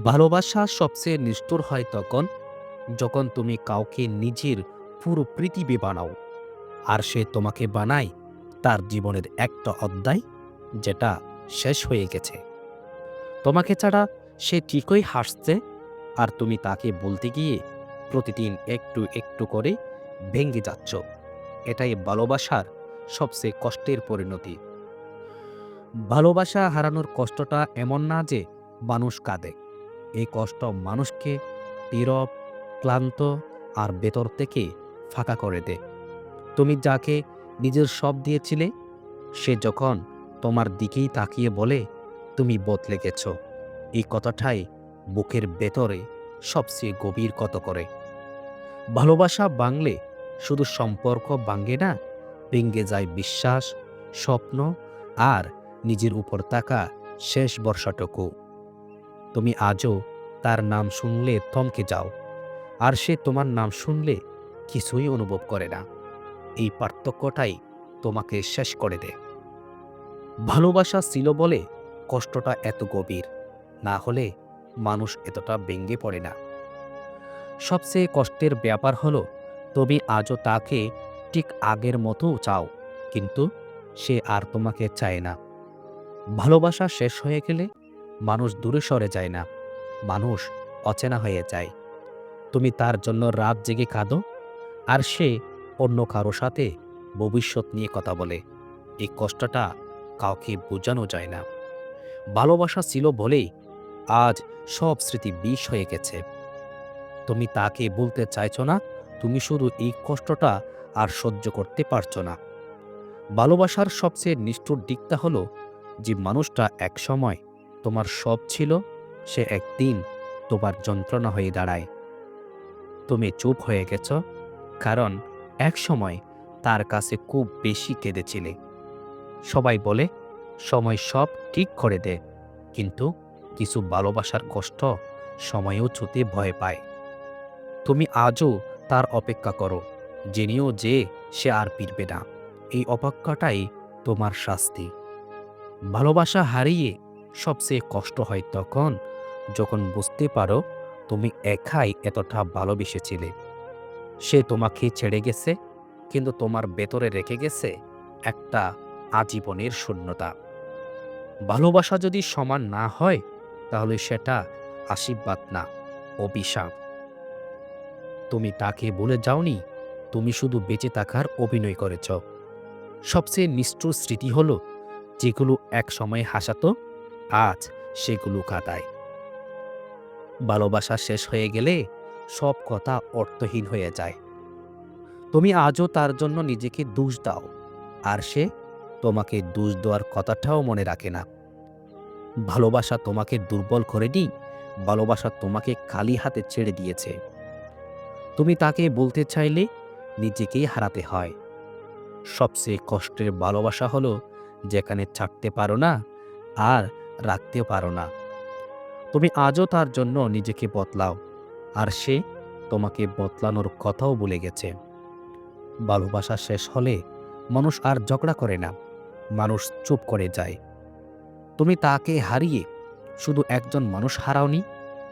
ভালোবাসা সবচেয়ে নিষ্ঠুর হয় তখন যখন তুমি কাউকে নিজের পুরো পৃথিবী বানাও আর সে তোমাকে বানায় তার জীবনের একটা অধ্যায় যেটা শেষ হয়ে গেছে। তোমাকে ছাড়া সে ঠিকই হাসছে আর তুমি তাকে বলতে গিয়ে প্রতিদিন একটু একটু করে ভেঙে যাচ্ছ। এটাই ভালোবাসার সবচেয়ে কষ্টের পরিণতি। ভালোবাসা হারানোর কষ্টটা এমন না যে মানুষ কাঁদে। এই কষ্ট মানুষকে নীরব, ক্লান্ত আর ভেতর থেকে ফাঁকা করে দেয়। তুমি যাকে নিজের সব দিয়েছিলে সে যখন তোমার দিকেই তাকিয়ে বলে তুমি বদলে গেছ, এই কথাটাই বুকের ভেতরে সবচেয়ে গভীর ক্ষত করে। ভালোবাসা ভাঙলে শুধু সম্পর্ক ভাঙে না, ভেঙে যায় বিশ্বাস, স্বপ্ন আর নিজের উপর থাকা শেষ ভরসাটুকু। তুমি আজও তার নাম শুনলে থমকে যাও, আর সে তোমার নাম শুনলে কিছুই অনুভব করে না। এই পার্থক্যটাই তোমাকে শেষ করে দেয়। ভালোবাসা ছিল বলে কষ্টটা এত গভীর, না হলে মানুষ এতটা ভেঙে পড়ে না। সবচেয়ে কষ্টের ব্যাপার হলো তুমি আজও তাকে ঠিক আগের মতো চাও, কিন্তু সে আর তোমাকে চায় না। ভালোবাসা শেষ হয়ে গেলে মানুষ দূরে সরে যায় না, মানুষ অচেনা হয়ে যায়। তুমি তার জন্য রাত জেগে কাঁদো, আর সে অন্য কারো সাথে ভবিষ্যৎ নিয়ে কথা বলে। এই কষ্টটা কাউকে বোঝানো যায় না। ভালোবাসা ছিল বলেই আজ সব স্মৃতি বিষ হয়ে গেছে। তুমি তাকে বলতে চাইছো না, তুমি শুধু এই কষ্টটা আর সহ্য করতে পারছো না। ভালোবাসার সবচেয়ে নিষ্ঠুর দিকটা হলো যে মানুষটা একসময় তোমার সব ছিল, সে একদিন তোমার যন্ত্রণা হয়ে দাঁড়ায়। তুমি চুপ হয়ে গেছ কারণ একসময় তার কাছে খুব বেশি কেঁদেছিলে। সবাই বলে সময় সব ঠিক করে দেয়, কিন্তু কিছু ভালোবাসার কষ্ট সময়ও ছুতে ভয় পায়। তুমি আজও তার অপেক্ষা করো, জেনেও যে সে আর ফিরবে না। এই অপেক্ষাটাই তোমার শাস্তি। ভালোবাসা হারিয়ে সবচেয়ে কষ্ট হয় তখন যখন বুঝতে পারো তুমি একাই এতটা ভালোবেসেছিলে। সে তোমাকে ছেড়ে গেছে, কিন্তু তোমার ভেতরে রেখে গেছে একটা আজীবনের শূন্যতা। ভালোবাসা যদি সমান না হয় তাহলে সেটা আশীর্বাদ না, অভিশাপ। তুমি তাকে বলে যাওনি, তুমি শুধু বেঁচে থাকার অভিনয় করেছ। সবচেয়ে নিষ্ঠুর স্মৃতি হলো যেগুলো এক সময় হাসাতো, আজ সেগুলো কাঁদায়। ভালোবাসা শেষ হয়ে গেলে সব কথা অর্থহীন হয়ে যায়। তুমি আজও তার জন্য নিজেকে দোষ দাও, আর সে তোমাকে দোষ দেওয়ার কথাটাও মনে রাখে না। ভালোবাসা তোমাকে দুর্বল করেনি, ভালোবাসা তোমাকে খালি হাতে ছেড়ে দিয়েছে। তুমি তাকে বলতে চাইলে নিজেকেই হারাতে হয়। সবচেয়ে কষ্টের ভালোবাসা হলো যেখানে ছাড়তে পারো না আর রাখতেও পারো না। তুমি আজও তার জন্য নিজেকে বদলাও, আর সে তোমাকে বদলানোর কথাও ভুলে গেছে। ভালোবাসা শেষ হলে মানুষ আর ঝগড়া করে না, মানুষ চুপ করে যায়। তুমি তাকে হারিয়ে শুধু একজন মানুষ হারাওনি,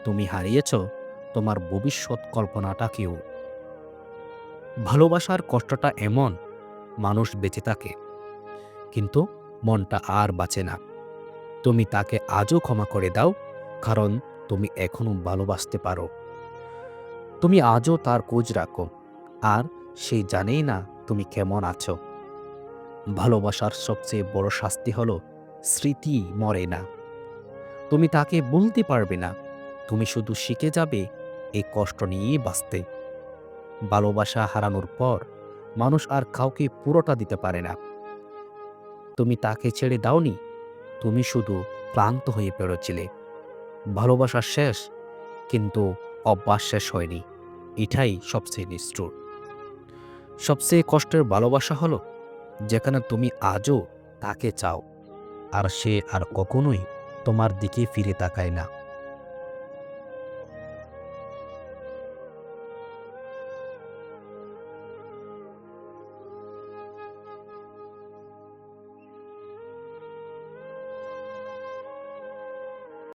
তুমি হারিয়েছ তোমার ভবিষ্যৎ কল্পনাটাকেও। ভালোবাসার কষ্টটা এমন, মানুষ বেঁচে থাকে কিন্তু মনটা আর বাঁচে না। তুমি তাকে আজও ক্ষমা করে দাও, কারণ তুমি এখনো ভালোবাসতে পারো। তুমি আজও তার খোঁজ রাখো, আর সে জানেই না তুমি কেমন আছো। ভালোবাসার সবচেয়ে বড় শাস্তি হলো স্মৃতি মরে না। তুমি তাকে বলতে পারবে না, তুমি শুধু শিখে যাবে এই কষ্ট নিয়েই বাঁচতে। ভালোবাসা হারানোর পর মানুষ আর কাউকে পুরোটা দিতে পারে না। তুমি তাকে ছেড়ে দাওনি, তুমি শুধু ক্লান্ত হয়ে পড়েছিলে। ভালোবাসা শেষ, কিন্তু অভ্যাস শেষ হয়নি। এটাই সবচেয়ে নিষ্ঠুর। সবচেয়ে কষ্টের ভালোবাসা হলো যেখানে তুমি আজও তাকে চাও, আর সে আর কখনোই তোমার দিকে ফিরে তাকায় না।